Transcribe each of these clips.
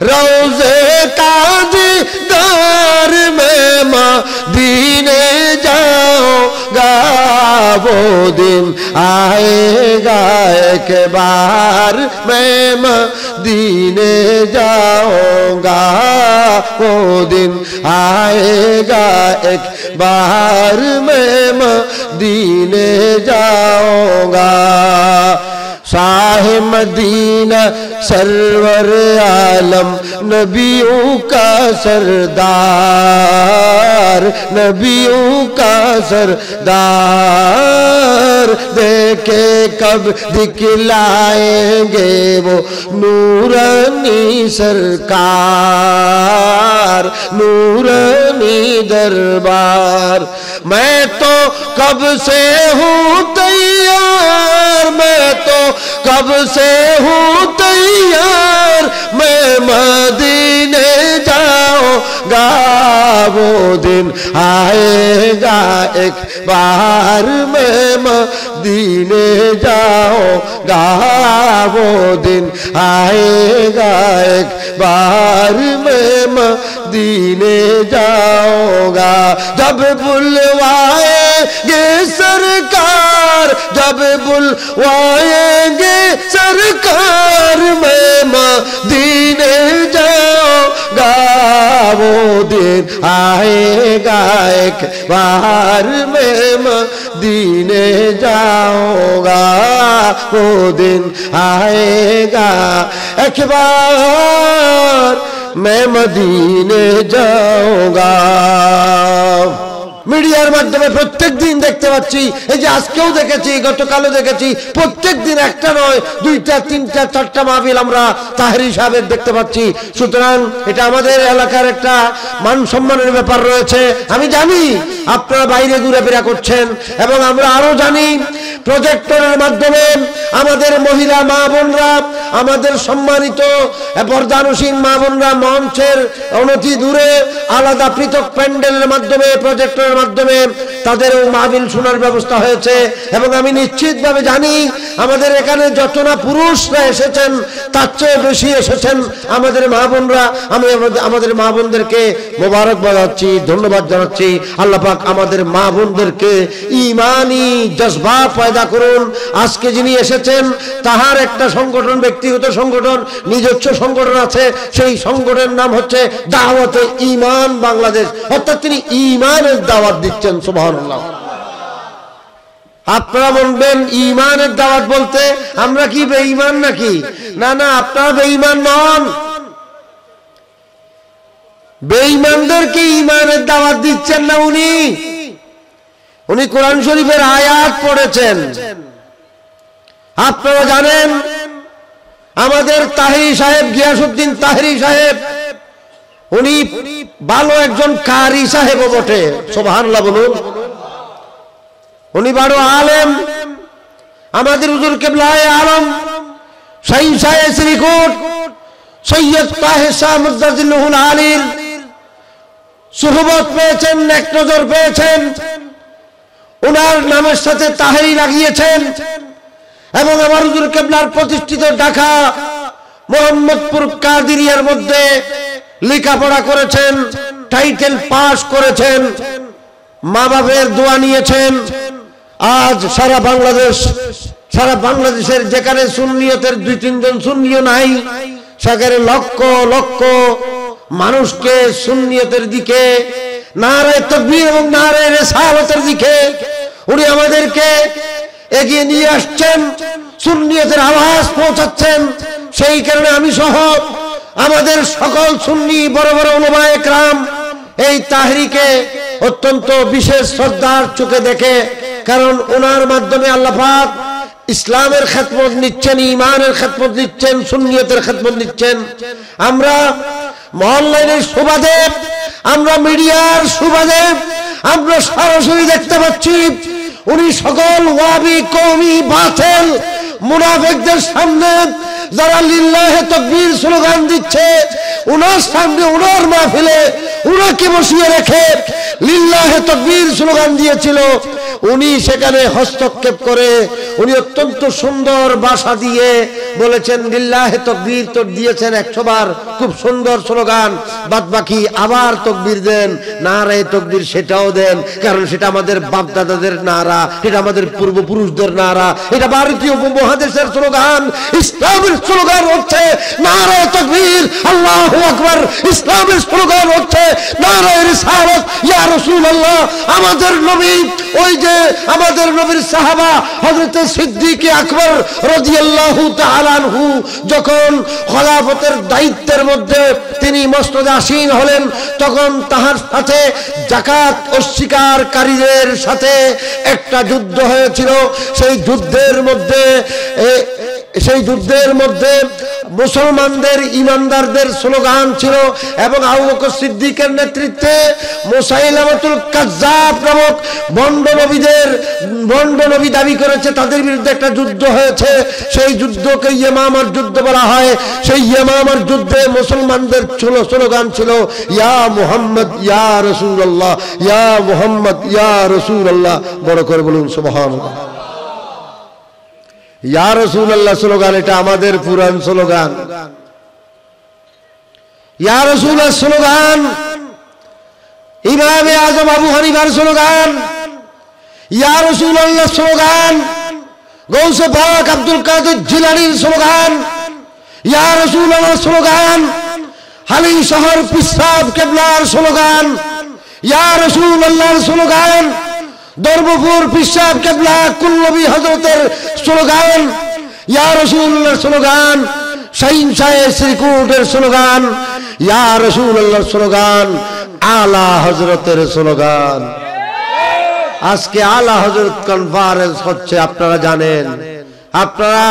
रोज़े ताजदार में मदीने जाऊंगा, वो दिन आएगा एक बार मैं मदीने जाऊंगा, वो दिन आएगा एक बार मैं मदीने जाऊंगा। शाह मदीना सरवर आलम नबियों का सरदार, नबियों का सरदार, देखे कब दिखलाएंगे वो नूरानी सरकार, नूरानी दरबार। मैं तो कब से हूँ तैयार, मैं तो कब से हूँ तैयार, मैं मदीने जाऊंगा, वो दिन आएगा एक बार मैं मदीने जाऊंगा, वो दिन आएगा एक बार मैं मदीने जाऊंगा। जब बुलवाएंगे सरकार, जब बुलवाएंगे सरकार, मैं मदीने जाऊंगा, वो दिन आएगा एक बार मैं मदीने जाऊंगा, वो दिन आएगा एक बार मैं मदीने जाऊंगा। মিডিয়ার মাধ্যমে প্রত্যেক দিন দেখতে পাচ্ছি, এই যে আজকেও দেখেছি, গতকালও দেখেছি, প্রত্যেক দিন একটা নয় দুইটা তিনটা চারটা মাহফিল আমরা তাহরি সাহেবের দেখতে পাচ্ছি। সুতরাং এটা আমাদের এলাকার একটা মান সম্মানের ব্যাপার রয়েছে। আমি জানি আপনারা বাইরে ঘুরেফেরা করছেন এবং আমরা আরো জানি প্রজেক্টরের মাধ্যমে আমাদের মহিলা মা বোনরা, আমাদের সম্মানিত পর্দানুসীন মা বোনরা মঞ্চের অনতি দূরে আলাদা পৃথক প্যান্ডেলের মাধ্যমে, প্রজেক্টরের মাধ্যমে তাদেরও মাহফিল শোনার ব্যবস্থা হয়েছে। এবং আমি নিশ্চিতভাবে জানি আমাদের এখানে যত না পুরুষরা এসেছেন তার চেয়ে বেশি এসেছেন আমাদের মা বোনরা। আমি আমাদের মা বোনদেরকে মোবারকবাদ জানাচ্ছি, ধন্যবাদ জানাচ্ছি। আল্লাহ পাক আমাদের মা বোনদেরকে ঈমানি জজবা পয়দা করুন। আজকে যিনি এসেছেন তাহার একটা সংগঠন, ব্যক্তিগত সংগঠন, নিজস্ব সংগঠন আছে, সেই সংগঠনের নাম হচ্ছে দাওয়াতে ঈমান বাংলাদেশ, অর্থাৎ তিনি ঈমানের দাওয়াত দিচ্ছেন। সুবহানাল্লাহ। আপনারা বলবেন ঈমানের দাওয়াত বলতে আমরা কি বেঈমান নাকি? না না, আপনারা বেঈমান নন। বেঈমানদেরকে ঈমানের দাওয়াত দিচ্ছেন না উনি। উনি কোরআন শরীফের আয়াত পড়েছেন। আপনারা জানেন আমাদের তাহরি সাহেব, গিয়াসউদ্দিন তাহরি সাহেব, উনি ভালো একজন কারি সাহেবও বটে। সুবহানাল্লাহ বলুন। উনি বড় আলেম। আমাদের হুজুর কিবলায়ে আলম শাহী সাহেব শ্রীকোট সৈয়দ তাহের শাহ মুজাদ্দিদুল আলীর সুহবত পেয়েছেন, এক নজর পেয়েছেন, ওনার নামের সাথে তাহরি লাগিয়েছেন এবং আমার হুজুর কিবলার প্রতিষ্ঠিত ঢাকা মোহাম্মদপুর কাদিরিয়ার মধ্যে লেখাপড়া করেছেন, টাইটেল পাস করেছেন, মা বাবার দোয়া নিয়েছেন। আজ সারা বাংলাদেশের যেখানে সুন্নিয়তের দুই তিনজন সুন্নিও নাই, সেখানে লক্ষ লক্ষ মানুষকে সুন্নিয়তের দিকে, নারায়ে তাকবীর এবং নারায়ে রিসালাতের দিকে উনি আমাদেরকে এগিয়ে নিয়ে আসছেন, সুন্নিয়তের আওয়াজ পৌঁছাচ্ছেন। সেই কারণে আমি সহ আমাদের সকল সুন্নি বড় বড় উলামায়ে কেরাম এই তাহরিকে অত্যন্ত বিশেষ শ্রদ্ধার চোখে দেখে, কারণ ওনার মাধ্যমে আল্লাহ পাক ইসলামের খেদমত নিচ্ছেন, ঈমানের খেদমত নিচ্ছেন, সুন্নিয়তের খেদমত নিচ্ছেন। আমরা অনলাইনের সুবাদে, আমরা মিডিয়ার সুবাদে আমরা সরাসরি দেখতে পাচ্ছি উনি সকল ওয়াহাবি কওমি বাতিল মুনাফিকদের সামনে যারা লিল্লাহে তাকবীর স্লোগান দিচ্ছে, ওনার সামনে, ওনার মাহফিলে উনাকে বসিয়ে রেখে লিল্লাহে তাকবীর স্লোগান দিয়েছিল। উনি সেখানে হস্তক্ষেপ করে উনি অত্যন্ত সুন্দর ভাষা দিয়ে বলেছেন লিল্লাহে তাকবীর, তো দিয়েছেন 100 বার, খুব সুন্দর স্লোগান। বাদ বাকি আবার তাকবীর দেন, নারে তাকবীর সেটাও দেন, কারণ সেটা আমাদের বাপ দাদাদের নারা, এটা আমাদের পূর্বপুরুষদের নারা, এটা ভারতীয় উপমহাদেশের স্লোগান। ইসলামের স্লোগান হচ্ছে নারে তাকবীর, আল্লাহু আকবার। ইসলামের স্লোগান হচ্ছে নারে রিসালাত, ইয়া রাসূলুল্লাহ। আমাদের নবী, ওই যে আমাদের নবীর সাহাবা হযরত সিদ্দিক আকবর রাদিয়াল্লাহু তাআলা আনহু যখন খলিফাতের দায়িত্বের মধ্যে তিনি মসনদে আসীন হলেন, তখন তাহার সাথে যাকাত অস্বীকারীদের সাথে একটা যুদ্ধ হয়েছিল। সেই যুদ্ধের মধ্যে মুসলমানদের ইমানদারদের স্লোগান ছিল, এবং আবু বকর সিদ্দিকের নেতৃত্বে মুসাইলামাতুল কাজ্জাব নামক ভণ্ড নবী দাবি করেছে, তাদের বিরুদ্ধে একটা যুদ্ধ হয়েছে। সেই যুদ্ধকে ইয়ামামার যুদ্ধ বলা হয়। সেই ইয়ামামার যুদ্ধে মুসলমানদের স্লোগান ছিল ইয়া মুহাম্মদ ইয়া রাসূলুল্লাহ, ইয়া মুহাম্মদ ইয়া রাসূলুল্লাহ। বড় করে বলুন সুবহানাল্লাহ। ইয়া রাসূলুল্লাহ স্লোগান, এটা আমাদের পুরান স্লোগান। ইয়া রাসূলুল্লাহ স্লোগান ইমামে আযম আবু হানিফার স্লোগান। ইয়া রাসূলুল্লাহ স্লোগান গৌসে পাক আব্দুল কাদের জিলানীর স্লোগান। ইয়া রাসূলুল্লাহ স্লোগান হালি শহর পিসাব কেবলার স্লোগান। ইয়া রাসূলুল্লাহর স্লোগান দরবপুর পিসাব কেবলা কুল্লবী হযরতের স্লোগান। ইয়া রাসূলুল্লাহর স্লোগান শাহিন শাহে শ্রীকুটের স্লোগান। ইয়া রাসূলুল্লাহর স্লোগান আলা হযরতের স্লোগান। আজকে আলা হযরত কনফারেন্স হচ্ছে, আপনারা জানেন। আপনারা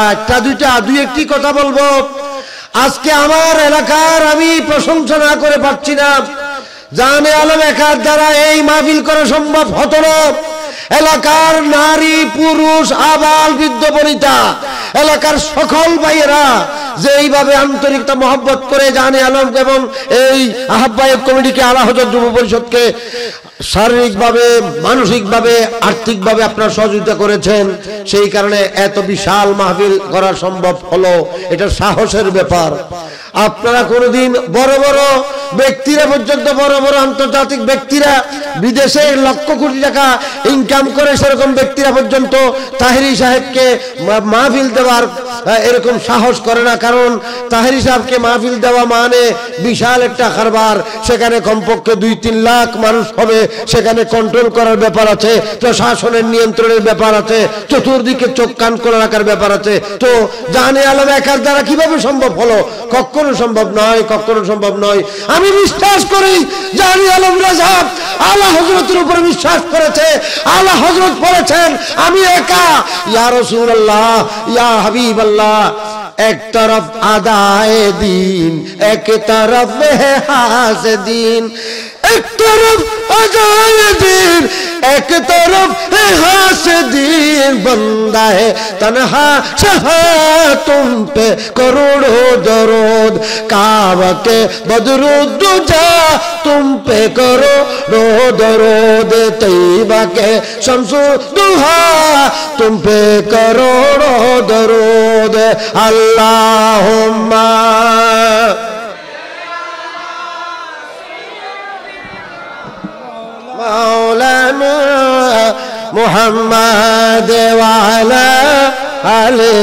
দুই একটি কথা বলবো। আজকে আমার এলাকার, আমি প্রশংসা না করে পাচ্ছি না, জানে আলম একার দ্বারা এই মাহফিল করা সম্ভব হতো না। এলাকার নারী পুরুষ আবাল বৃদ্ধ বনিতা, এলাকার সকল ভাইয়েরা যে এইভাবে আন্তরিকতা মহব্বত করে জানে আলম এবং এই আহ্বায়ক কমিটিকে, আলা হযরত যুব পরিষদকে শারীরিকভাবে, মানসিকভাবে, আর্থিকভাবে আপনারা সহযোগিতা করেছেন, সেই কারণে এত বিশাল মাহফিল করা সম্ভব হলো। এটা সাহসের ব্যাপার। আপনারা কোনোদিন বড় বড় ব্যক্তিরা পর্যন্ত, বড় বড় আন্তর্জাতিক ব্যক্তিরা বিদেশে লক্ষ কোটি টাকা ইনকাম করে, সেরকম ব্যক্তিরা পর্যন্ত তাহেরি সাহেবকে মাহফিল দেওয়ার এরকম সাহস করে না। কারণ তাহেরি সাহেবকে মাহফিল দেওয়া মানে বিশাল একটা কারবার। সেখানে কমপক্ষে 2-3 লাখ মানুষ হবে, সেখানে কন্ট্রোল করার ব্যাপার আছে, প্রশাসনের নিয়ন্ত্রণের ব্যাপার আছে, চতুর্দিকে চোখ কান করে রাখার ব্যাপার আছে। তো জানে আলম একার দ্বারা কিভাবে সম্ভব হলো? কখনো সম্ভব নয়, কখনো সম্ভব নয়। আমি বিশ্বাস করি জানে আলম রাজা আলা হযরতের উপর বিশ্বাস করেছে। আলা হযরত বলেছেন আমি একা। ইয়া রাসূলুল্লাহ, ইয়া হাবিবাল্লাহ, এক তরফ আদায়ে দিন, এক তরফ হাসদিন, এক তরফ আদায়ে দিন, এক তরফ হাসদিন, बंदा है तन्हा शहा तुम पे करोड़ों दरूद, काबा के बदरूद जा तुम पे करोड़ों दरूद, तैयबा के शम्सु दुहा तुम पे करोड़ों दरूद, अल्लाहुम्मा मौलाना मुहम्मद वाला आले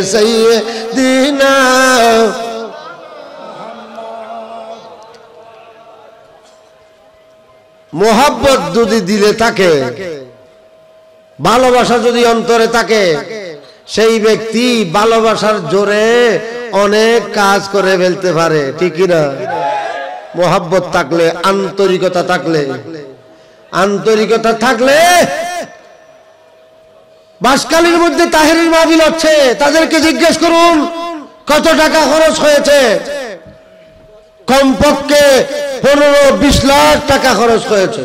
सय्यदीना। मोहब्बत যদি দিলে থাকে, ভালোবাসা যদি অন্তরে থাকে, সেই ব্যক্তি ভালোবাসার জোরে অনেক কাজ করে ফেলতে পারে, ঠিক না? মোহব্বত থাকলে, আন্তরিকতা থাকলে, আন্তরিকতা থাকলে। বাসকালীর মধ্যে তাহেরির মাহফিল হচ্ছে, তাদেরকে জিজ্ঞেস করুন কত টাকা খরচ হয়েছে। কমপক্ষে 15-20 লাখ টাকা খরচ হয়েছে।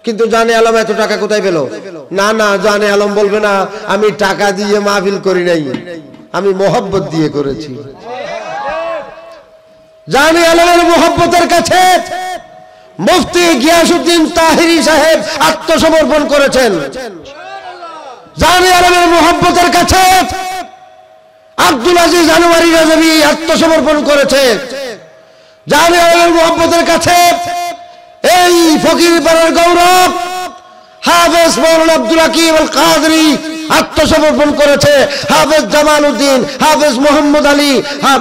কিন্তু জানে আলম এত টাকা কোথায় পেল? না না, জানে আলম বলবে না আমি টাকা দিয়ে মাহফিল করি নাই, আমি মোহব্বত দিয়ে করেছি। জানে আলমের মোহব্বতের কাছে মুফতি গিয়াসউদ্দিন তাহেরি সাহেব আত্মসমর্পণ করেছেন। জানে আলমের মোহাব্বতের কাছে আব্দুল আজিজ আনোয়ারি রাজাবি আত্মসমর্পণ করেছে। জানে আলমের মোহাব্বতের কাছে এই ফকিরপাড়ার গৌরব হাফেজ মাওলানা আব্দুল হাকিম আল কাদরি আত্মসমর্পণ করেছে। হাফেজ জামাল উদ্দিন, হাফেজ মোহাম্মদ আলী,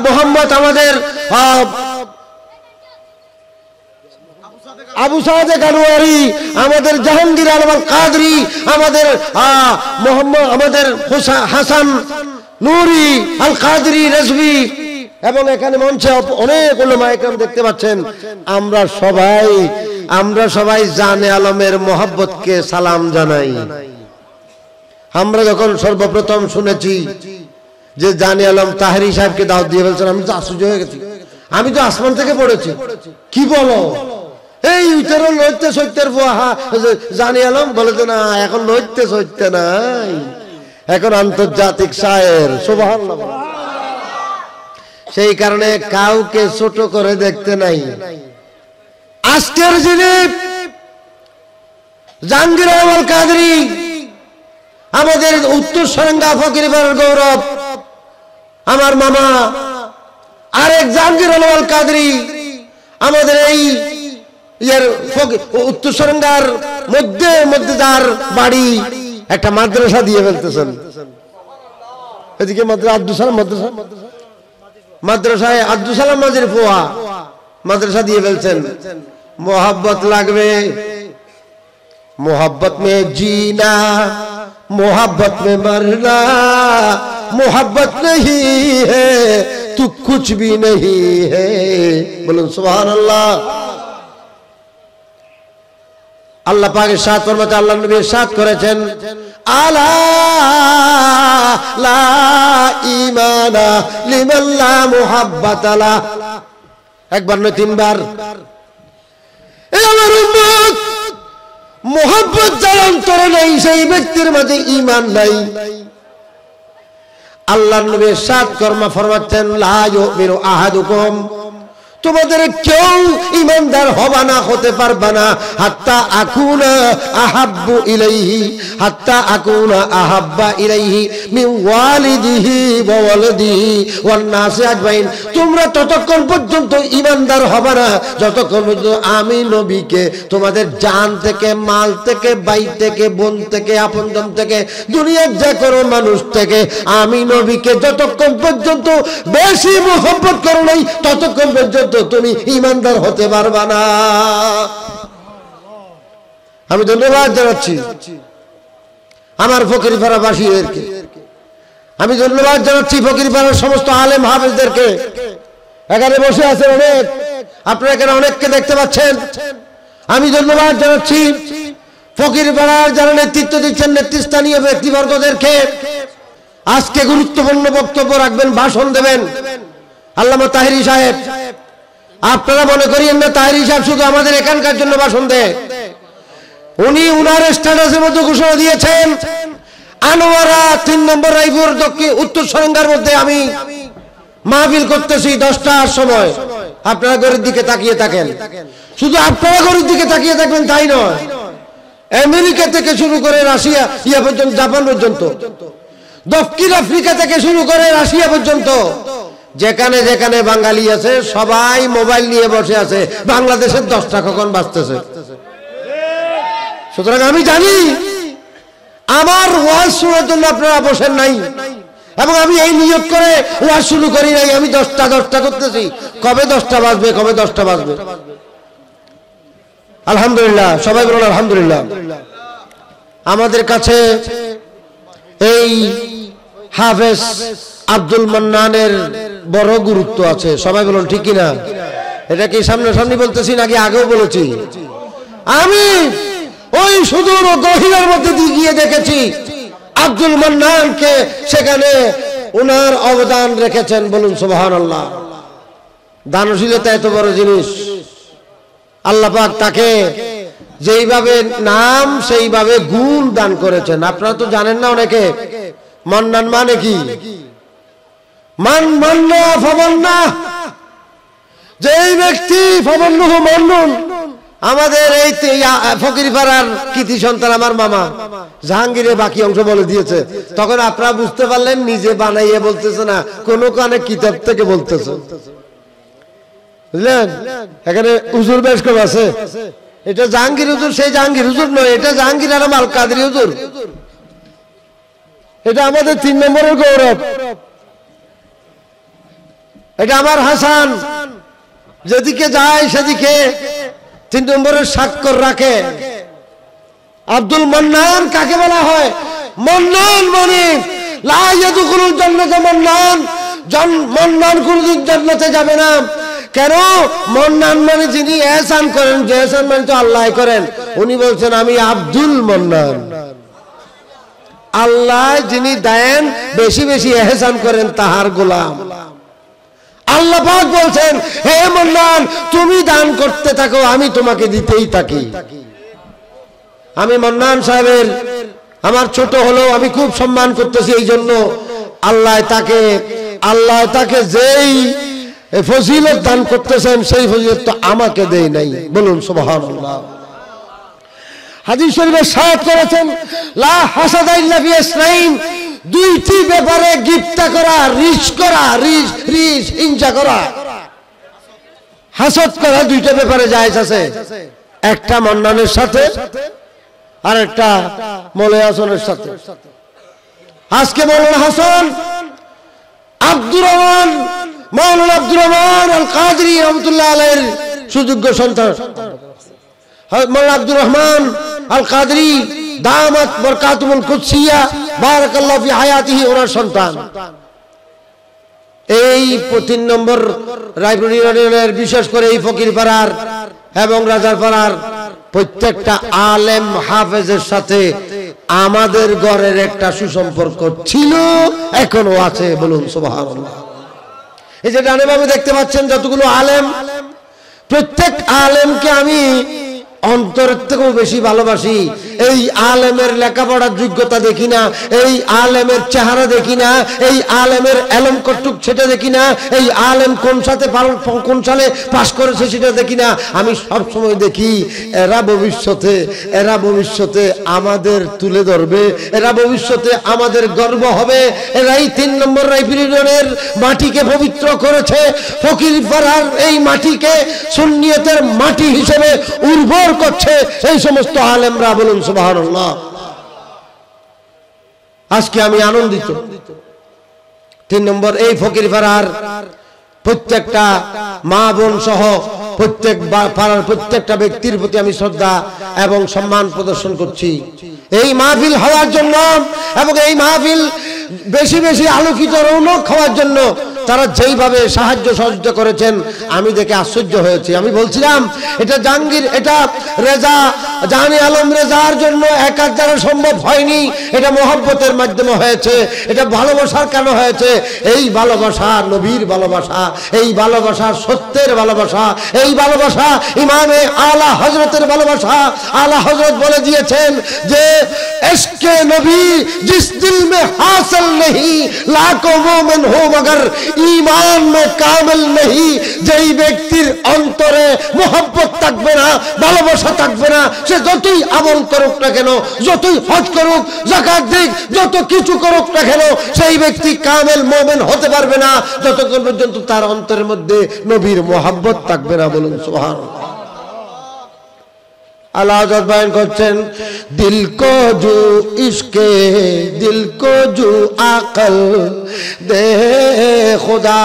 মোহাম্মদ আমাদের আবু সাদেক আনোয়ারি, আমাদের জাহাঙ্গীর আলম আল কাদরি, আমাদের মোহাম্মদ, আমাদের হাসান নুরি আল কাদরি রেজভি, এবং এখানে মঞ্চে অনেক উলামা ইকরাম দেখতে পাচ্ছেন। আমরা সবাই জানে আলমের মোহাব্বতকে সালাম জানাই। আমরা যখন সর্বপ্রথম শুনেছি যে জানে আলম তাহেরি সাহেবকে দাওয়াত দিয়ে ফেলছেন, আমি তো আশ্চর্য হয়ে গেছি। আমি তো আসমান থেকে পড়েছি, কি বলো এই উইটার লইতে সত্যের জানে আলম বলে যে না, এখন লইতে সত্যে নাই, এখন আন্তর্জাতিক শায়ের। সুবহানাল্লাহ। সেই কারণে কাউকে ছোট করে দেখতে নাই। আজকের যিনি জাহাঙ্গীর আলম আল কাদরি, আমাদের উত্তর সরেঙ্গা ফকিরপাড়ার গৌরব, আমার মামা আরেক জাহাঙ্গীর আলম আল কাদরি, আমাদের এই উত্তর সরেঙ্গার মধ্যে মধ্যে যার বাড়ি, একটা মাদ্রাসা দিয়ে ফেলতেছেন। এদিকে আব্দুল সালাম মাদ্রাসায় আব্দুল সালাম মাঝির ফোয়া মাদ্রাসা দিয়ে ফেলছেন। मोहब्बत লাগবে, मोहब्बत में जीना, मोहब्बत में मरना, मोहब्बत नहीं है तो कुछ भी नहीं है। बोलूं सुभान अल्लाह। আল্লাহ পাক ইরশাদ ফরমাতে, আল্লাহ নবী ইরশাদ করেছেন, আলা লা ঈমানা লিমান লা মুহাব্বাতা লা। একবার নয়, তিনবার। এই আমার উম্মত, মুহাব্বত যার অন্তরে নেই সেই ব্যক্তির মাঝে ঈমান নাই। আল্লাহ নবী ইরশাদ ফরমাচ্ছেন, লা ইউমিনু আহাদুকুম, তোমাদের কেউ ঈমানদার হবে না, হতে পারবে না, হাত্তা আকুনা আহাব্বু ইলাইহি, হাত্তা আকুনা আহাব্বা ইলাইহি মিন ওয়ালিদিহি ওয়া ওয়ালাদিহি ওয়ান নাসি আজমাইন। তোমরা ততক্ষণ পর্যন্ত ঈমানদার হবে না যতক্ষণ পর্যন্ত আমি নবীকে তোমাদের জান থেকে, মাল থেকে, ভাই থেকে, বোন থেকে, আপনজন থেকে, দুনিয়ার যে কোনো মানুষ থেকে আমি নবীকে যতক্ষণ পর্যন্ত বেশি মুহাব্বত করো নাই ততক্ষণ পর্যন্ত তুমি ঈমানদার হতে পারবা না। আমি ধন্যবাদ জানাচ্ছি আমার ফকিরপাড়াবাসীদেরকে, আমি ধন্যবাদ জানাচ্ছি ফকিরপাড়ার সমস্ত আলেম হাফেজদেরকে। এখানে বসে আছেন অনেক, আপনারা এখানে অনেককে দেখতে পাচ্ছেন। আমি ধন্যবাদ জানাচ্ছি ফকিরপাড়ার যারা নেতৃত্ব দিচ্ছেন, নেতৃস্থানীয় ব্যক্তিবর্গদেরকে। আজকে গুরুত্বপূর্ণ বক্তব্য রাখবেন, ভাষণ দেবেন আল্লামা তাহেরি সাহেব। আপনারা মনে করিয়েন না তাহেরি সাহেব শুধু আমাদের এখানকার জন্য ভাষণ দেয়। উনি উনার স্ট্যাটাসের মধ্যে ঘোষণা দিয়েছেন, আনোয়ারা 3 নম্বর রায়পুর দক্ষিণ উত্তর সরেঙ্গার মধ্যে আমি মাহফিল করতেছি 10টার সময়। আপনারা ঘরের দিকে তাকিয়ে থাকেন, শুধু আপনারা ঘরের দিকে তাকিয়ে থাকবেন তাই নয়, আমেরিকা থেকে শুরু করে রাশিয়া ইয়া পর্যন্ত, জাপান পর্যন্ত, দক্ষিণ আফ্রিকা থেকে শুরু করে রাশিয়া পর্যন্ত যেখানে যেখানে বাঙালি আছে সবাই মোবাইল নিয়ে বসে আছে বাংলাদেশের 10টা কখন বাজতেছে। সুতরাং আমি জানি আমার ওয়াজ শোনার জন্য আপনারা বসেন নাই, এবং আমি এই নিয়ত করে ওয়াজ শুরু করি নাই আমি 10টা করতেছি, কবে 10টা বাজবে, কবে 10টা বাজবে। আলহামদুলিল্লাহ, সবাই বলুন আলহামদুলিল্লাহ। আমাদের কাছে এই হাফেজ আব্দুল মান্নানের বড় গুরুত্ব আছে, সবাই বলুন ঠিক কিনা? এটা কি সামনাসামনি বলতেছি নাকি আগেও বলেছি? আমি ওই সুদূর ও গহীনের মধ্যে দিয়ে গিয়ে দেখেছি আব্দুল মান্নানকে, সেখানে ওনার অবদান রেখেছেন। বলুন সুবহানাল্লাহ। দানশীলতা এত বড় জিনিস, আল্লাহ পাক তাকে যেইভাবে নাম সেইভাবে গুণ দান করেছেন। আপনারা তো জানেন না অনেকে, মান্নান মানে কি? যেই ব্যক্তি ফামান্নুহু মান্নুন, আমাদের এই ফকিরপাড়ার কৃতি সন্তান আমার মামা জাহাঙ্গীরের বাকি অংশ বলে দিয়েছে। তখন আপনারা বুঝতে পারলেন নিজে বানাইয়ে বলতেছে না, কোন কানে কিতাব থেকে বলতেছে, বুঝলেন? এখানে হুজুর বেশ কম আছে। এটা জাহাঙ্গীর হুজুর, সেই জাহাঙ্গীর হুজুর নয়, এটা জাহাঙ্গীর আলম আল কাদরি হুজুর। এটা আমাদের 3 নম্বরের গৌরব। এটা আমার হাসান, যেদিকে যায় সেদিকে 3 নম্বরের স্বাক্ষর রাখে। আব্দুল মান্নান কাকে বলা হয়? মান্নান মানে লা ইয়াদখুলুল জান্নাতা মান্নান, মান্নান কোনদিন জান্নাতে যাবে না। কেন? মান্নান মানে যিনি এহসান করেন, যে এহসান মানে তো আল্লাহ করেন। উনি বলছেন আমি আব্দুল মান্নান। আল্লাহ যিনি দেন, বেশি বেশি এহসান করেন তাহার গোলাম। আল্লাহ পাক বলছেন হে মান্নান তুমি দান করতে থাকো, আমি তোমাকে দিতেই থাকি। আমি মান্নান সাহেবের, আমার ছোট হলেও আমি খুব সম্মান করতেছি, এই জন্য আল্লাহ তাকে যেই ফজিলত দান করতেছেন সেই ফজিলত তো আমাকে দেয় নাই। বলুন সুবহানাল্লাহ। হাদিস শরীফে সায়াত করেছেন লা হাসাদা ইল্লা ফি ইসনাইন, 2টি ব্যাপারে গিফতা করা, রিশ হিংসা করা, হাসদ করা, 2টা ব্যাপারে জায়েজ আছে। একটা মান্নানের সাথে আর একটা মৌলানা হাসানের সাথে। আজকে মৌলানা হাসান মৌলানা আব্দুর রহমান আল কাদরি রহমাতুল্লাহ আলাইহির সুযোগ্য সন্তান। মৌলানা আব্দুর রহমান আল কাদরি দামাত বরকাতুল কুদসিয়া বারাকাল্লাহু ফি হায়াতিহি, ওনার সন্তান। এই 3 নম্বর রায়পুর ইউনিয়নের, বিশেষ করে এই ফকিরপাড়ার এবং রাজারপাড়ার প্রত্যেকটা আলেম হাফেজের সাথে আমাদের ঘরের একটা সুসম্পর্ক ছিল, এখনো আছে। বলুন সুবহানাল্লাহ। এই যে ডানে বামে দেখতে পাচ্ছেন যতগুলো আলেম, প্রত্যেক আলেমকে আমি অন্তরের থেকেও বেশি ভালোবাসি। এই আলেমের লেখাপড়ার যোগ্যতা দেখি না, এই আলেমের চেহারা দেখি না, এই আলেমের এলম কটুক সেটা দেখি না, এই আলেম কোন সালে পাশ করেছে সেটা দেখি না। আমি সব সময় দেখি এরা ভবিষ্যতে আমাদের তুলে ধরবে, এরা ভবিষ্যতে আমাদের গর্ব হবে। এরাই 3 নম্বর রায়পুর ইউনিয়নের মাটিকে পবিত্র করেছে, ফকিরপাড়ার এই মাটিকে সুন্নিয়তের মাটি হিসেবে উর্বর করছে এই সমস্ত আলেমরা। বলুন সুবহানাল্লাহ। আজকে আমি আনন্দিত। 3 নম্বর, এই ফকিরপাড়ার প্রত্যেকটা মা বোন সহ প্রত্যেক পাড়ার প্রত্যেকটা ব্যক্তির প্রতি আমি শ্রদ্ধা এবং সম্মান প্রদর্শন করছি। এই মাহফিল হওয়ার জন্য এবং এই মাহফিল বেশি বেশি আলোকিত রৌনক হওয়ার জন্য তারা যেইভাবে সাহায্য সহযোগিতা করেছেন আমি দেখে আশ্চর্য হয়েছি। আমি বলছিলাম এটা জাহাঙ্গীর, এটা রেজা জাহানি আলম রেজার জন্য একার দ্বারা সম্ভব হয়নি, এটা মহব্বতের মাধ্যমে হয়েছে, এটা ভালোবাসার কেন হয়েছে। এই ভালোবাসা নবীর ভালোবাসা, এই ভালোবাসা সত্যের ভালোবাসা, এই ভালোবাসা ইমামে আলা হযরতের ভালোবাসা। আলা হযরত বলে দিয়েছেন যে ইশকে নবী জিস দিল মে হাসিল नहीं लाखों मोमिन हो मगर ईमान में कामिल नहीं। যেই ব্যক্তির অন্তরে মোহব্বত থাকবে না, ভালোবাসা থাকবে না, সে যতই আমল করুক না কেন, যতই হজ করুক, যাকাত দিক, যত কিছু করুক না কেন, সেই ব্যক্তি কামেল মুমিন হতে পারবে না যতক্ষণ পর্যন্ত তার অন্তরের মধ্যে নবীর মোহব্বত থাকবে না। বলুন সুবহানাল্লাহ। আল্লাহ হযরত বয়ান করছেন দিল কো জু ইশকে দিল কো জু আকল দে খুদা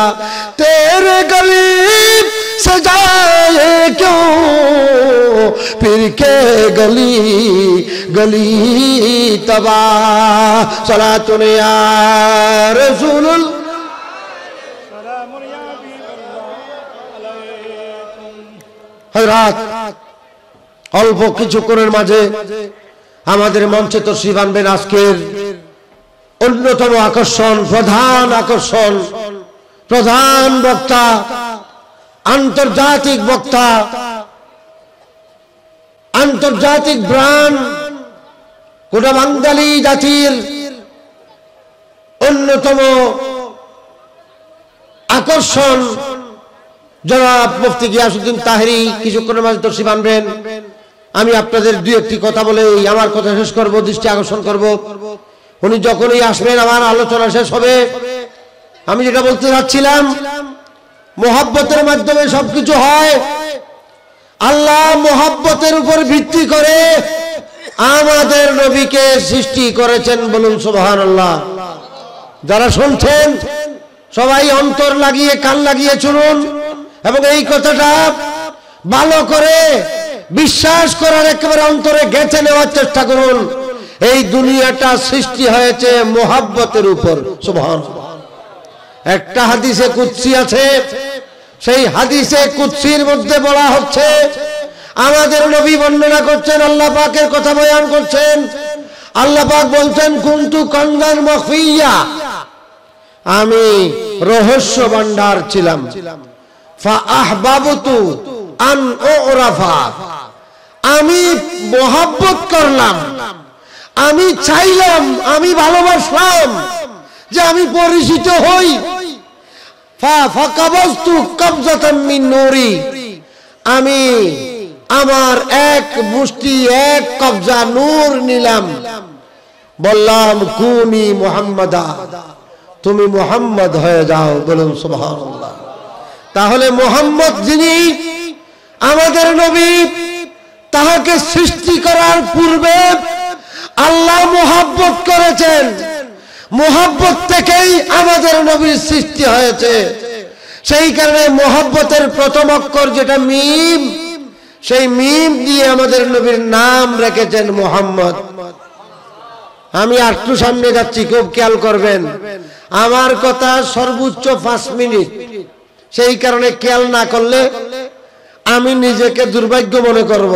তেরে গলি সজায়ে क्यों फिर के गली गली तबा सलातुन या रसूलुल हजरात। অল্প কিছুক্ষণের মাঝে আমাদের মঞ্চে তশরিফ আনবেন আজকের অন্যতম আকর্ষণ, প্রধান বক্তা, আন্তর্জাতিক বক্তা, আন্তর্জাতিক ব্র্যান্ড, গোটা বাঙালি জাতির অন্যতম আকর্ষণ জনাব মুফতি গিয়াসউদ্দিন তাহেরি কিছুক্ষণের মাঝে তশরিফ আনবেন। আমি আপনাদের দুই একটি কথা বলে আমার কথা শেষ করব, দৃষ্টি আকর্ষণ করব। উনি যখনই আসবেন আমার আলোচনা শেষ হবে। আমি যেটা বলতে চাচ্ছিলাম, মোহাব্বতের মাধ্যমে সবকিছু হয়। আল্লাহ মোহাব্বতের উপর ভিত্তি করে আমাদের নবীকে সৃষ্টি করেছেন, বলুন সুবহানাল্লাহ। যারা শুনছেন সবাই অন্তর লাগিয়ে কান লাগিয়ে শুনুন এবং এই কথাটা ভালো করে বিশ্বাস করার একেবারে অন্তরে গেঁথে নেওয়ার চেষ্টা করুন। এই দুনিয়াটা সৃষ্টি হয়েছে মোহাব্বতের উপর, সুবহানাল্লাহ। একটা হাদিসে কুদসি আছে, সেই হাদিসে কুদসির মধ্যে বলা হচ্ছে, আমাদের নবী বর্ণনা করছেন, আল্লাহ পাকের কথা বয়ান করছেন। আল্লাহ পাক বলছেন, কুনতু কানজান মখফিয়া, আমি রহস্য ভান্ডার ছিলাম। ফা আহবাবতু আন উরাফা, আমি মোহাব্বত করলাম, আমি চাইলাম, আমি ভালোবাসলাম যে আমি পরিচিত হই। ফা ফাকাবাস্তু কবজাতাম মিন নূরি, আমি আমার এক মুষ্টি এক কবজা নূর নিলাম, বললাম কুনি মুহাম্মাদা, তুমি মুহাম্মদ হয়ে যাও, বলুন সুবহানাল্লাহ। তাহলে মুহাম্মদ যিনি আমাদের নবী, তাহাকে সৃষ্টি করার পূর্বে আল্লাহ মুহাব্বত করেছেন। মুহাব্বত থেকেই আমাদের নবীর সৃষ্টি হয়েছে। সেই কারণে মুহাব্বতের প্রথম অক্ষর যেটা মিম, সেই মিম দিয়ে আমাদের নবীর নাম রেখেছেন মুহাম্মদ। আমি একটু সামনে যাচ্ছি, খুব খেয়াল করবেন। আমার কথা সর্বোচ্চ 5 মিনিট, সেই কারণে খেয়াল না করলে আমি নিজেকে দুর্ভাগ্য মনে করব।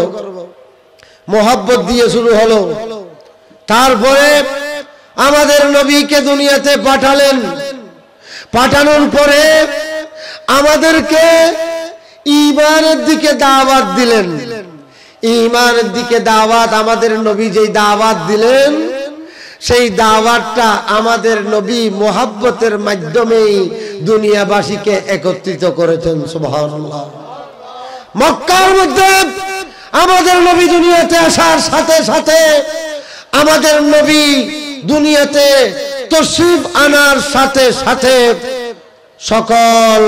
মোহাব্বত দিয়ে শুরু হলো, তারপরে আমাদের নবীকে দুনিয়াতে পাঠালেন। পাঠানোর পরে আমাদেরকে ঈমানের দিকে দাওয়াত দিলেন। ঈমানের দিকে দাওয়াত, আমাদের নবী যেই দাওয়াত দিলেন, সেই দাওয়াতটা আমাদের নবী মোহাব্বতের মাধ্যমেই দুনিয়াবাসীকে একত্রিত করেছেন, সুবহানাল্লাহ। মক্কার মধ্যে আমাদের নবী দুনিয়াতে আসার সাথে সাথে, আমাদের নবী দুনিয়াতে তশরিফ আনার সাথে সাথে সকল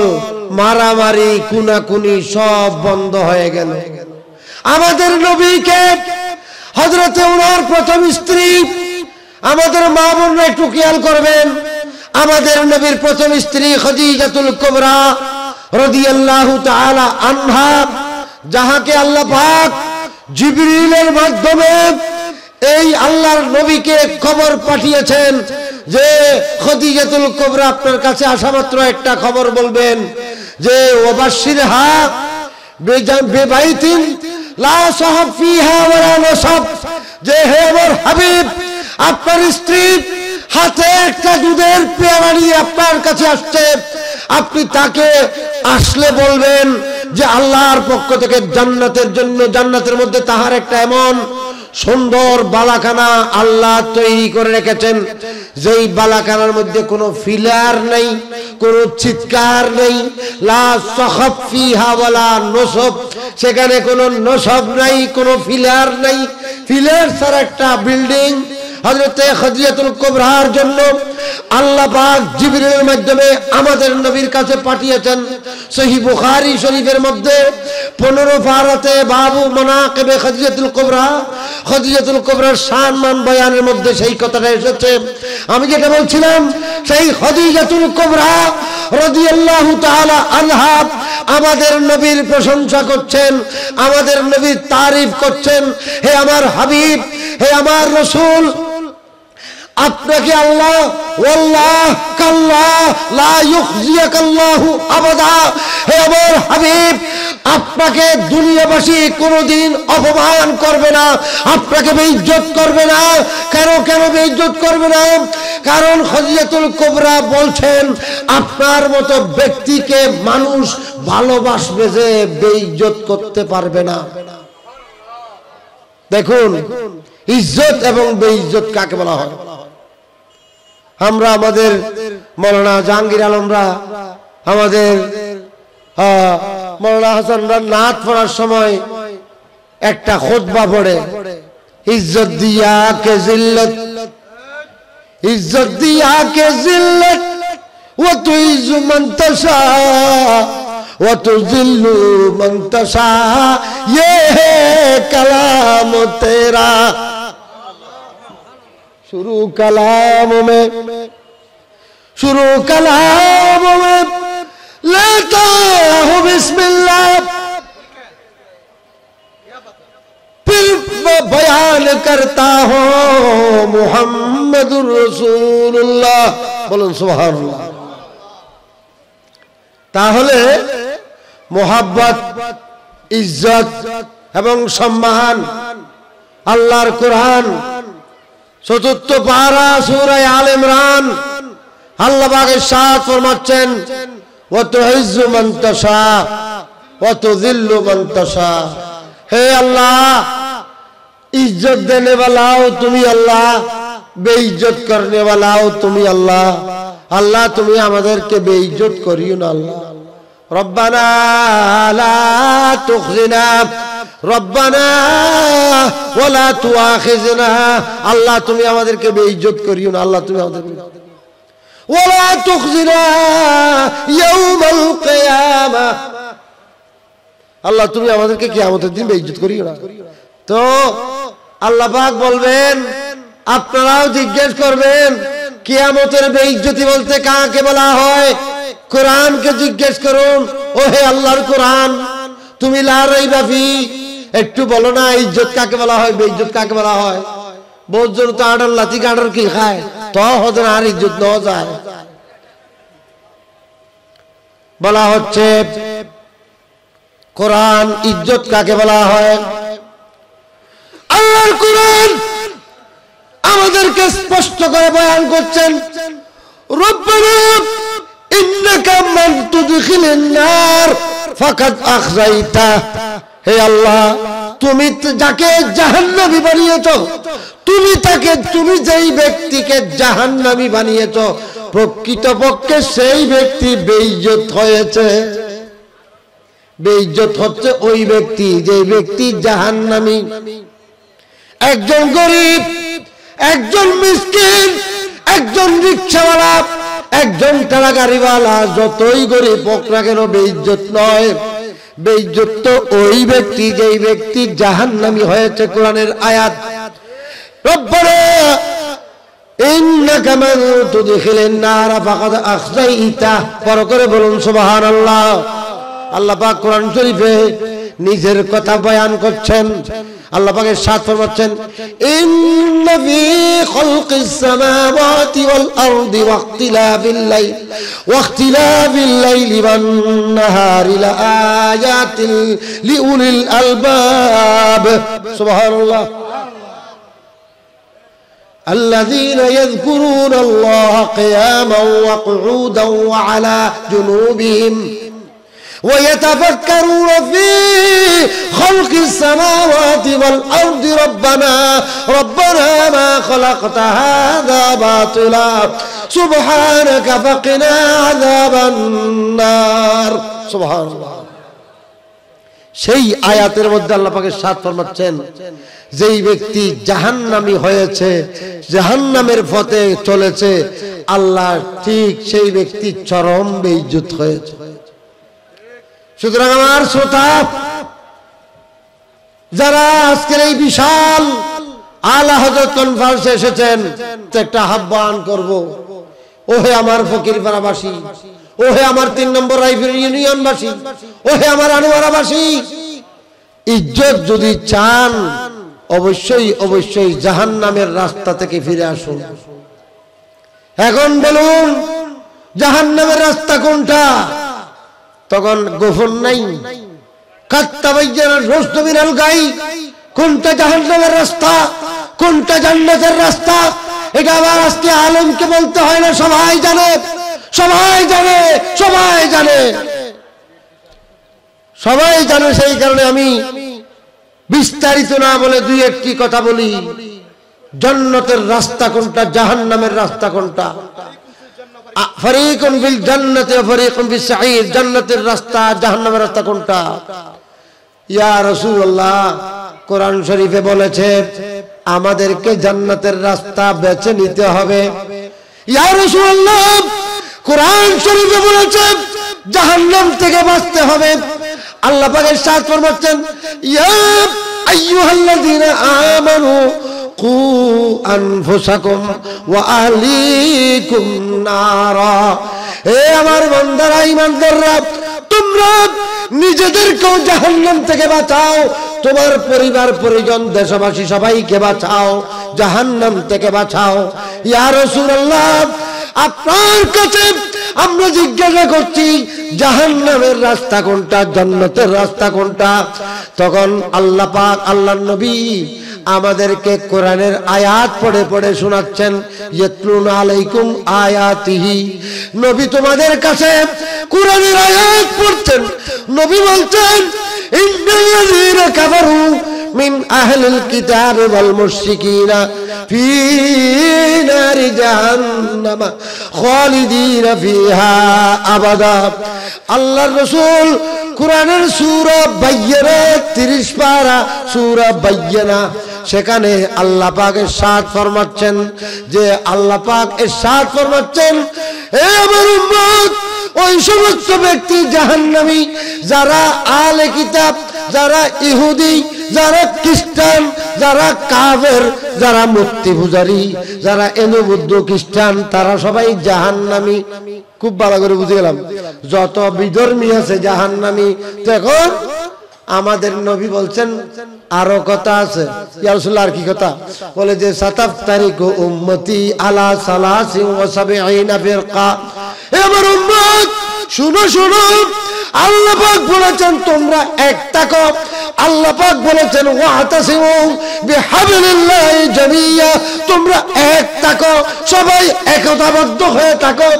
মারামারি কুনাকুনি সব বন্ধ হয়ে গেল। আমাদের নবীকে হযরতে ওনার প্রথম স্ত্রী, আমাদের মা বোনরা একটু খেয়াল করবেন, আমাদের নবীর প্রথম স্ত্রী খাদিজাতুল কুবরা রাদিয়াল্লাহু তাআলা আনহা, যাহাকে আল্লাহ পাক জিবরিলের মাধ্যমে এই আল্লাহর নবীকে খবর পাঠিয়েছেন যে খাদিজাতুল কুবরা আপনার কাছে আসা মাত্র একটা খবর বলবেন যে ওয়াবাশশিরহা বিবাইতিন লা সাহাব ফিহা ওয়ালা নাসাব, যে হে আমার হাবিব, আপনার স্ত্রী হাতে একটা দুধের পেয়ালা নিয়ে আপনার কাছে আসছে, আপনি তাকে আসলে বলবেন যে আল্লাহর পক্ষ থেকে জান্নাতের জন্য, জান্নাতের মধ্যে তাহার একটা এমন সুন্দর বালাখানা আল্লাহ তৈরি করে রেখেছেন, যেই বালাখানার মধ্যে কোনো ফিলার নেই, কোনো চিৎকার নেই। লা সাখাব ফিহা ওয়ালা নসব, সেখানে কোনো নসব নাই, কোনো ফিলার নাই। ফিলার ছাড়া একটা বিল্ডিং হযরতে খাদিজাতুল কুবরার জন্য আল্লাহ পাক জিবরিলের মাধ্যমে আমাদের নবীর কাছে পাঠিয়েছেন। সহিহ বুখারী শরীফের মধ্যে 15 পারাতে বাবু মানাকিবে খাদিজাতুল কুবরা, খাদিজাতুল কুবরার শান মান বয়ানের মধ্যে সেই কথাটা এসেছে। আমি যেটা বলছিলাম, সেই খাদিজাতুল কুবরা রাদিয়াল্লাহু তাআলা আনহা আমাদের নবীর প্রশংসা করছেন, আমাদের নবীর তারিফ করছেন। হে আমার হাবিব, হে আমার রাসূল, আপনাকে আল্লাহ ওয়াল্লাহ কাল্লাহ লা ইউখজিয়াকাল্লাহু আবাদা, হে আমার হাবিব, আপনাকে দুনিয়াবাসী কোনোদিন অপমান করবে না, আপনাকে বেইজ্জত করবে না। কেন বেইজ্জত করবে না? কারণ খাদিজাতুল কুবরা বলছেন, আপনার মতো ব্যক্তিকে মানুষ ভালোবাসবে যে বেইজ্জত করতে পারবে না। দেখুন ইজ্জত এবং বেইজ্জত কাকে বলা হয়। আমরা আমাদের মাওলানা জাহাঙ্গীর আলমরা, আমাদের মাওলানা হাসানরা নাত পড়ার সময় একটা খুতবা পড়ে, ইজ্জত দিয়া কে জিল্লত, ইজ্জত দিয়া কে জিল্লত, ওয়া তুইজ্জু মান তাশা ওয়া তুযিল্লু মান তাশা, ये है कलाम तेरा। शुरू कलाम में लेता हूँ बिस्मिल्लाह, फिर बयान करता हूँ मुहम्मदुर रसूलुल्लाह। बोलुन सुबहानाल्लाह। ताहले मोहब्बत, इज्जत एवं सम्मान আল্লাহর কোরআন চতুর্থ পারা সূরা আল ইমরান আল্লাহ পাক ইরশাদ ফরমাচ্ছেন, ওয়া তুইজ্জু মান তাশা ওয়া তুযিল্লু মান তাশা। হে আল্লাহ, इज्जत देने वाला हो तुम्ही अल्लाह, बेइज्जत करने वाला हो तुम्ही अल्लाह। अल्लाह तुम्ही আমাদেরকে बेइज्जत करियो ना अल्लाह। रब्बना ला तुखजिना रब्बना वला तुआखिजना। अल्लाह तुम्ही আমাদেরকে बेइज्जत करियो ना अल्लाह, तुम्ही আমাদেরকে वला तुखजिना यौमल कियामा। अल्लाह तुम्ही আমাদেরকে কিয়ামতের দিন बेइज्जत करियो ना। तो আল্লাহ পাক বলবেন, আপনারাও জিজ্ঞেস করবেন কিয়ামতের বেইজ্জতি বলতে কাকে বলা হয়? কোরআনকে জিজ্ঞেস করুন। ও হে আল্লাহর কোরআন, তুমি লা রাইবা ফি, একটু বলো না ইজ্জত কাকে বলা হয়, বেইজ্জত কাকে বলা হয়? বহুজন তো আডার লাতি গাডার কি খায়, তো হদন আর ইজ্জত ন যায়। বলা হচ্ছে কোরআন ইজ্জত কাকে বলা হয়? আল্লাহর কোরআন আমাদেরকে স্পষ্ট করে বয়ান করছেন, রব্বানা ইন্নাকা মান তুদখিলিন নার ফাকাদ আখযাইতা। হে আল্লাহ, তুমি যাকে জাহান্নামী বানিয়েছো, তুমি যেই ব্যক্তিকে জাহান্নামী বানিয়েছো, প্রকৃতপক্ষে সেই ব্যক্তি বেইজ্জত হয়েছে। বেইজ্জত হচ্ছে ওই ব্যক্তি যে ব্যক্তি জাহান্নামী। একজন গরিব, একজন মিসকিন, একজন রিকশাওয়ালা, একজন ঠেলা গাড়িওয়ালা যতই গরিব হোক না কেন বেইজ্জত নয়। বেইজ্জত তো ওই ব্যক্তি যেই ব্যক্তি জাহান্নামী হয়েছে। কোরআনের আয়াত, রব্বানা ইন্নাকা মান তুদখিলিন নার ফাকাদ আখযাইতা। পর করে বলুন সুবহানাল্লাহ। আল্লাহ পাক কোরআন শরীফে নিজের কথা বয়ান করছেন। আল্লাহ পাকের সাথ ফরমাচ্ছেন, ইন্না ফি খালকিস সামাওয়াতি ওয়াল আরদি ওয়াখতিলাফিল লাইলি ওয়ান নাহারি লাআয়াতিন লিউলিল আলবাব। সুবহানাল্লাহ। الذين يذكرون الله قياما وقعودا وعلى جنوبهم ويتفكرون في خلق السماوات والأرض ربنا ما خلقت هذا باطلا سبحانك فقنا عذاب النار। سبحان الله। সেই আয়াতের মধ্যে আল্লাহ পাকের সাথ ফরমাচ্ছেন, যেই ব্যক্তি জাহান্নামী হয়েছে, জাহান্নামের পথে চলেছে, আল্লাহ ঠিক সেই ব্যক্তি চরম বেইজ্জত হয়েছে। সুতরাং আমার শ্রোতা যারা আজকের এই বিশাল আলা হযরত কনফারেন্সে এসেছেন, একটা আহ্বান করব, ওহে আমার ফকিরপাড়াবাসী, ওহে আমার 3 নম্বর রাইফেল ইউনিয়নবাসী, ওহে আমার আনোয়ারাবাসী, ইজ্জত যদি চান অবশ্যই অবশ্যই জাহান্নামের রাস্তা থেকে ফিরে আসুন। এখন বলুন জাহান্নামের রাস্তা কোনটা? তখন গোফন নাই, কাত্তাবাইয়ানা রোস্ত মিনাল গাই। কোনটা জাহান্নামের রাস্তা, কোনটা জান্নাতের রাস্তা, এটা আবার আজকে আলেমকে বলতে হয় না, সবাই জানে, সবাই জানে, সবাই জানে, সবাই জানে। সেই কারণে আমি বিস্তারিত না বলে 2-1টি কথা বলি। জান্নাতের রাস্তা কোনটা, জাহান্নামের রাস্তা কোনটা? ফরিকুন বিল জান্নাতি ওয়া ফরিকুন বিস সাঈর। জান্নাতের রাস্তা, জাহান্নামের রাস্তা কোনটা? ইয়া রাসূলুল্লাহ, কোরআন শরীফে বলেছে আমাদেরকে জান্নাতের রাস্তা বেছে নিতে হবে। ইয়া রাসূলুল্লাহ, কোরআন শরীফে বলেছে জাহান্নাম থেকে বাঁচতে হবে। আল্লাহ পাক ইরশাদ ফরমাচ্ছেন, ইয়া আইয়ুহাল্লাযীনা আমানু কু আনফুসাকুম ওয়া আহলিকুম নারা। হে আমার বান্দারা, ঈমানদাররা, তোমরা নিজেদেরকেও জাহান্নাম থেকে বাঁচাও, তোমার পরিবার পরিজন দেশবাসী সবাইকে বাঁচাও, জাহান্নাম থেকে বাঁচাও। ইয়া রাসূলুল্লাহ, আপনার কাছে আমরা জিজ্ঞাসা করছি জাহান্নামের রাস্তা কোনটা, জান্নাতের রাস্তা কোনটা? তখন আল্লাহ পাক, আল্লাহর নবী আমাদেরকে কোরআনের আয়াত পড়ে পড়ে শোনাচ্ছেন। ইয়াতলুনা আলাইকুম আয়াতিহি, নবী তোমাদের কাছে কোরআনের আয়াত পড়ছেন। নবী বলছেন, ইন্নাল্লাযীনা কাফারু মিন আহলিল কিতাব ওয়াল মুশরিকিনা ফি নারি জাহান্নাম খালিদিনা ফিহা আবাদা। আল্লাহর রাসূল কোরআনের সূরা বাইয়্যানা 30 পারা সূরা বাইয়্যানা, সেখানে আল্লাহ পাক ইরশাদ ফরমাচ্ছেন যে আল্লাহ পাক ইরশাদ ফরমাচ্ছেন, হে আমার উম্মত, ওই সমস্ত ব্যক্তি জাহান্নামী যারা আহলে কিতাব, যারা ইহুদি, যারা খ্রিস্টান, যারা কাফের, যারা মূর্তি পূজারী, যারা এনু বুদ্ধ খ্রিস্টান, তারা সবাই জাহান্নামী। খুব ভালো করে বুঝে গেলাম, যত বিধর্মী আছে জাহান্নামী। তখন আমাদের নবী বলছেন আরো কথা আছে। ইয়া রাসূলুল্লাহ, আর কি কথা? বলে যে সাতাফতারিকু উম্মতি আলা সালাসিন ওয়া সাবঈনা ফিরকা। হে আমার উম্মত, শুনো শুনো, আল্লাহ পাক বলেছেন তোমরা এক থাকো। আল্লাহ পাক বলেছেন ওয়াতাসিমু বিহাবলিল্লাহি জামিয়া, তোমরা এক থাকো, সবাই একতাবদ্ধ হয়ে থাকো।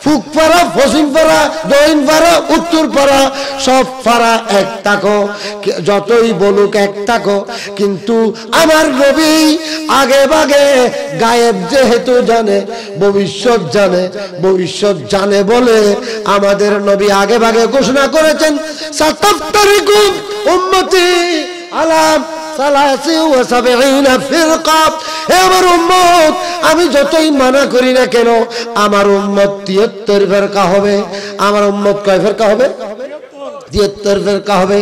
ফুকপাড়া, পশ্চিমপাড়া, দক্ষিণপাড়া, উত্তরপাড়া, সব পাড়া এক থাকো, যতই বলুক এক থাকো। কিন্তু আমার নবী আগে ভাগে গায়েব যেহেতু জানে, ভবিষ্যৎ জানে, ভবিষ্যৎ জানে বলে আমাদের নবী আগে ভাগে ঘোষণা করেছেন সাতাফতারিকু উম্মতি আলা সালাসি ওয়া সাবঈনা ফিরকা। হে আমার উম্মত, আমি যতই মানা করি না কেন, আমার উম্মত 73 ফিরকা হবে। আমার উম্মত কয় ফিরকা হবে? 73 ফিরকা হবে।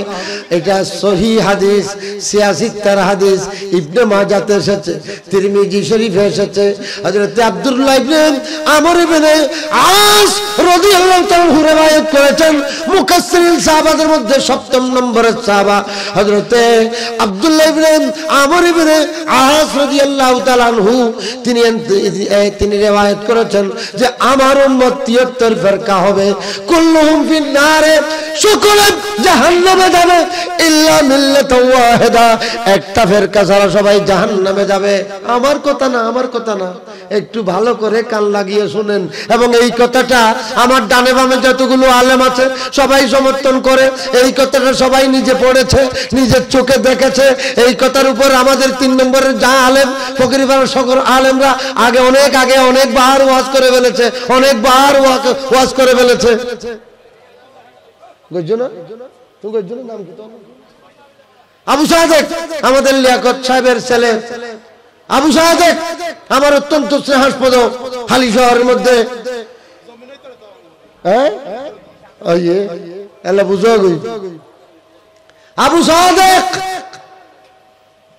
এটা সহিহ হাদিস, 86 হাদিস ইবনে মাজাতে এসেছে, তিরমিজি শরীফে এসেছে। হযরত আব্দুল্লাহ ইবনে আমর ইবনে আস রাদিয়াল্লাহু তাআলা রিওয়ায়াত করেছেন। মুকাসসিরিন সাহাবাদের মধ্যে 7ম নম্বরের সাহাবা হযরত আব্দুল্লাহ ইবনে আমর ইবনে আস রাদিয়াল্লাহু তাআলা আনহু, তিনি রিওয়ায়াত করেছেন যে আমার উম্মত 73 ফিরকা হবে। কুল্লুহুম ফিন-নারে, সকলে জাহান্নামে যাবে, ইল্লা মিল্লাতান ওয়াহিদা, একটা ফিরকা ছাড়া সবাই জাহান্নামে যাবে। আমার কথা না, আমার কথা না, একটু ভালো করে কান লাগিয়ে শুনেন। এবং এই কথাটা আমার ডানে বামে যতগুলো আলেম আছে সবাই সমর্থন করে। এই কথাটা সবাই নিজে পড়েছে, নিজের চোখে দেখেছে। এই কথার উপর আমাদের 3 নম্বরের যা আলেম, ফকিরপাড়ার সকল আলেমরা আগে অনেকবার ওয়াজ করে ফেলেছে, অনেকবার ওয়াজ করে ফেলেছে। নাম কি? আবু সাদেক, আমাদের লিয়াকত সাহেবের ছেলে আবু সাদেক, আমার অত্যন্ত স্নেহাস্পদ, হালি শহরের মধ্যে। আবু সাদেক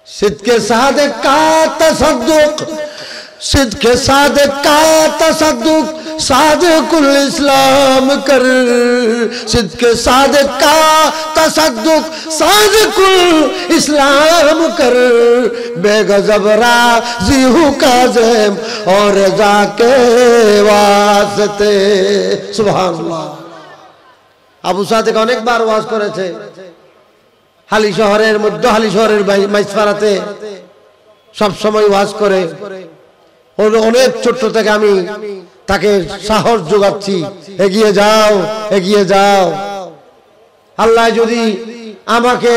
सिद्के सादिक का तसद्दुक, सिद्के सादिक का तसद्दुक सादिकुल इस्लाम कर, सिद्के सादिक का तसद्दुक सादिकुल इस्लाम कर, बेगज़ब राज़ी हूँ काज़िम और रज़ा के वास्ते। सुभान अल्लाह। আবু সাদেক অনেকবার ওয়াজ করেছে হালি শহরের মধ্যে, হালি শহরের মাইজপাড়াতে সব সময় ওয়াজ করে। অনেক ছোট থেকে আমি তাকে সাহস যোগাচ্ছি, এগিয়ে যাও, এগিয়ে যাও। আল্লাহ যদি আমাকে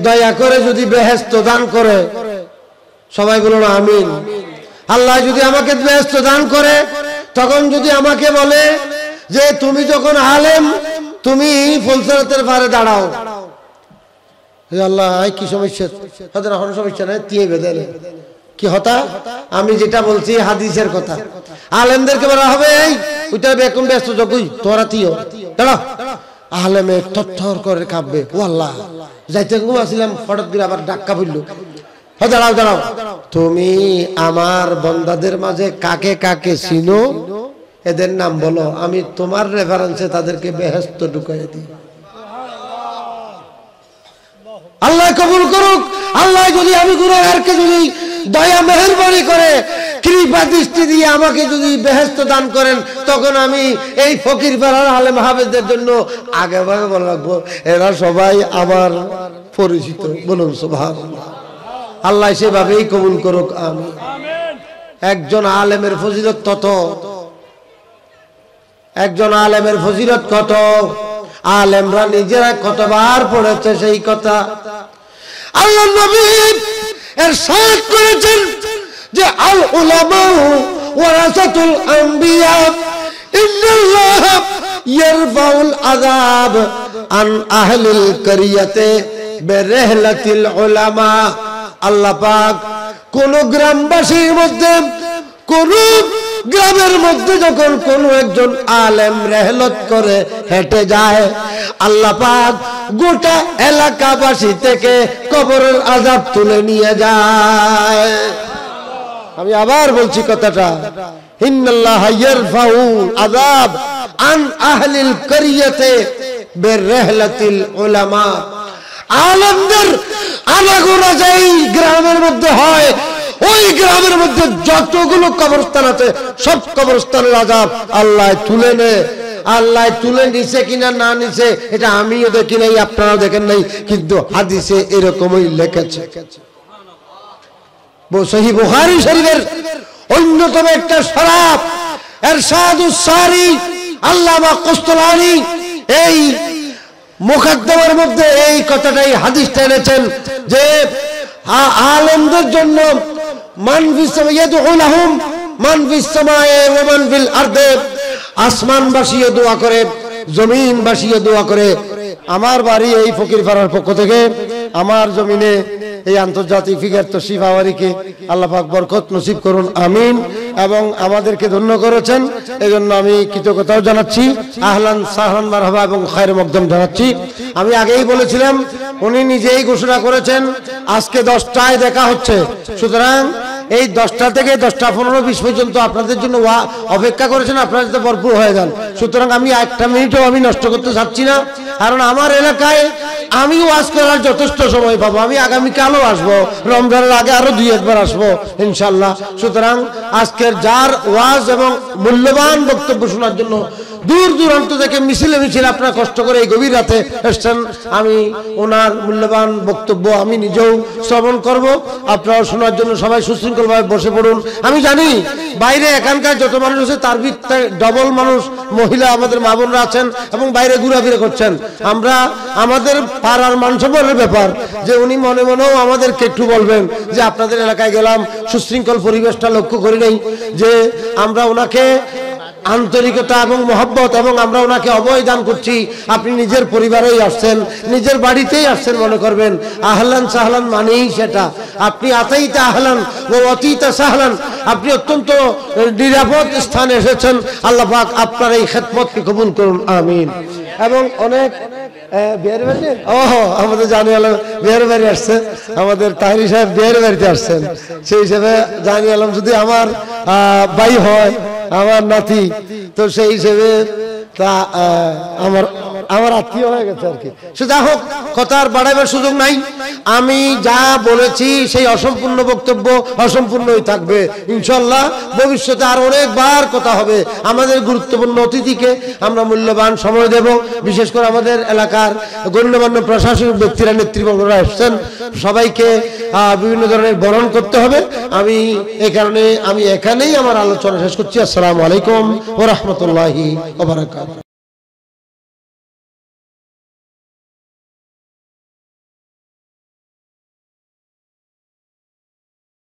দয়া করে যদি বেহেশত দান করে, সবাই বলুন আমিন। আল্লাহ যদি আমাকে বেহেশত দান করে, তখন যদি আমাকে বলে যে তুমি যখন আলেম, তুমি ফুলসরাতের পারে দাঁড়াও, আল্লাহ কি সমস্যা, হয়তো না কোনো সমস্যা নাই, তিয়ে বেঁধে কি হতা। আমি যেটা বলছি হাদিসের কথা, আলেমদেরকে বলা হবে এই ওইটা বেকুম ব্যস্ত যকুই তোরা তিও দাঁড়া, আলেমে থরথর করে কাঁপবে। ও আল্লাহ, যাইতে ঘুমাছিলাম হঠাৎ করে আবার ডাক্কা পড়লো। দাঁড়াও দাঁড়াও, তুমি আমার বন্দাদের মাঝে কাকে কাকে চিনো, এদের নাম বলো, আমি তোমার রেফারেন্সে তাদেরকে বেহেশত ঢুকাই দিই। আল্লাহ কবুল করুক। আল্লাহ যদি আমি গুনাহগারকে যদি দয়া মেহেরবানি করে কৃপা দৃষ্টি দিয়ে আমাকে যদি বেহেশত দান করেন, তখন আমি এই ফকির পাড়ার আলেম হাফেজদের জন্য আগে ভাগে বলে রাখবো, এরা সবাই আমার পরিচিত। বলুন সুবহানাল্লাহ। আল্লাহ সেভাবেই কবুল করুক, আমিন। একজন আলেমের ফজিলত কত, একজন আলেমের ফজিলত কত, আলেমরা নিজেরা কতবার পড়েছে সেই কথা। আল্লাহ নবী ইরশাদ করেছেন যে আল উলামা ওয়ারাসাতুল আম্বিয়া, ইন্নাল্লাহ ইয়ারফাউল আযাব আন আহলিল কারিয়াতে বিরহলাতিল উলামা। আল্লাহ পাক কোন গ্রামবাসীর মধ্যে, কোন গ্রামের মধ্যে যখন কোন একজন আলেম রেহলত করে হেঁটে যায়, আল্লাহ পাক গোটা এলাকাবাসী থেকে কবরের আযাব তুলে নিয়ে যায়। আমি আবার বলছি কথাটা, ইন্নাল্লাহ ইয়ারফাউল আযাব আন আহলিল কারিয়াতে বিরহলাতিল উলামা। আলেমদের আনাগোনা যেই গ্রামের মধ্যে হয়, ওই গ্রামের মধ্যে যতগুলো কবরস্থান আছে সব কবরস্থানের আযাব আল্লাহ তুলে নেয়। আল্লাহ তুলে নিছে কিনা না নিছে এটা আমিও দেখি নাই, আপনারাও দেখেন নাই, কিন্তু হাদিসে এরকমই লিখেছে। সহিহ বুখারী শরীফের অন্যতম একটা শরাব ইরশাদুস সারি আল্লামা কুস্তুলানী এই মুকদ্দমার মধ্যে এই কথাটাই হাদিসটা এনেছেন যে আলেমদের জন্য মান ফিস সামায়ে ইয়াদউ লাহুম মান ফিস সামায়ে ওয়া মান ফিল আরদে, আসমানবাসীও দোয়া করে, জমিনবাসীও দোয়া করে। আমার বাড়ি এই ফকিরপাড়ার পক্ষ থেকে আমার জমিনে এই আন্তর্জাতিক ফিগার তশরিফ আওয়ারিকে আল্লাহ পাক বরকত নসিব করুন, আমিন। এবং আমাদেরকে ধন্য করেছেন, এজন্য আমি কৃতজ্ঞতাও জানাচ্ছি, আহলান সাহলান মারহাবা এবং খায়র মকদম জানাচ্ছি। আমি আগেই বলেছিলাম, উনি নিজেই ঘোষণা করেছেন আজকে 10টায় দেখা হচ্ছে, সুতরাং এই 10টা থেকে 10টা 15-20 পর্যন্ত আপনাদের জন্য অপেক্ষা করেছেন, আপনারা যাতে ভরপুর হয়ে যান। সুতরাং আমি একটা মিনিটও আমি নষ্ট করতে চাচ্ছি না, কারণ আমার এলাকায় আমি ওয়াজ করার যথেষ্ট সময় পাবো। আমি আগামীকালও আসবো, রমজানের আগে আরো 2-1 আসবো ইনশাল্লাহ। সুতরাং আজকের যার ওয়াজ এবং মূল্যবান বক্তব্য শোনার জন্য দূর দূরান্ত থেকে মিছিলে মিছিল আপনারা কষ্ট করে এই গভীর রাতে এসছেন, আমি ওনার মূল্যবান বক্তব্য আমি নিজেও শ্রবণ করব, আপনারাও শোনার জন্য সবাই সুশৃঙ্খলভাবে বসে পড়ুন। আমি জানি বাইরে এখানকার যত মানুষ আছে তার ভিতরে ডবল মানুষ, মহিলা আমাদের মা বোনরা আছেন এবং বাইরে ঘোরাফেরা করছেন। আমরা আমাদের পাড়ার মানসম্মানের ব্যাপার যে উনি মনে মনেও আমাদেরকে একটু বলবেন যে আপনাদের এলাকায় গেলাম, সুশৃঙ্খল পরিবেশটা লক্ষ্য করি নাই, যে আমরা ওনাকে আন্তরিকতা এবং মহব্বত এবং আমরা ওনাকে অভয় দান করছি। আপনি নিজের পরিবারেই আসছেন, নিজের বাড়িতেই আসছেন মনে করবেন। আহলান সাহলান মানেই সেটা, আপনি আতাইতা আহলান ও অতীতা সাহলান, আপনি অত্যন্ত নিরাপদ স্থানে এসেছেন। আল্লাহ পাক আপনার এই খেদমতকে কবুল করুন, আমিন। এবং অনেক বিহারি বাড়ি, আমাদের জানি আলম বিহারি বাড়ি আসছে, আমাদের তাহিরি সাহেব বিহারি বাড়িতে আসছেন, সেই হিসেবে জানি আলম যদি আমার ভাই হয়, আমার নাতি, তো সেই হিসেবে তা আমার আত্মীয় হয়ে গেছে আর কি। সে যা হোক, কথা আর বাড়াইবার সুযোগ নাই। আমি যা বলেছি সেই অসম্পূর্ণ বক্তব্য অসম্পূর্ণই থাকবে ইনশাল্লাহ। ভবিষ্যতে আর অনেকবার কথা হবে। আমাদের গুরুত্বপূর্ণ অতিথিকে আমরা মূল্যবান সময় দেব, বিশেষ করে আমাদের এলাকার গণ্যমান্য প্রশাসনিক ব্যক্তিরা, নেতৃবর্গরা এসছেন, সবাইকে বিভিন্ন ধরনের বরণ করতে হবে। আমি এই কারণে আমি এখানেই আমার আলোচনা শেষ করছি। আসসালামু আলাইকুম ওয়া রাহমাতুল্লাহি ওয়া বারাকাতুহু।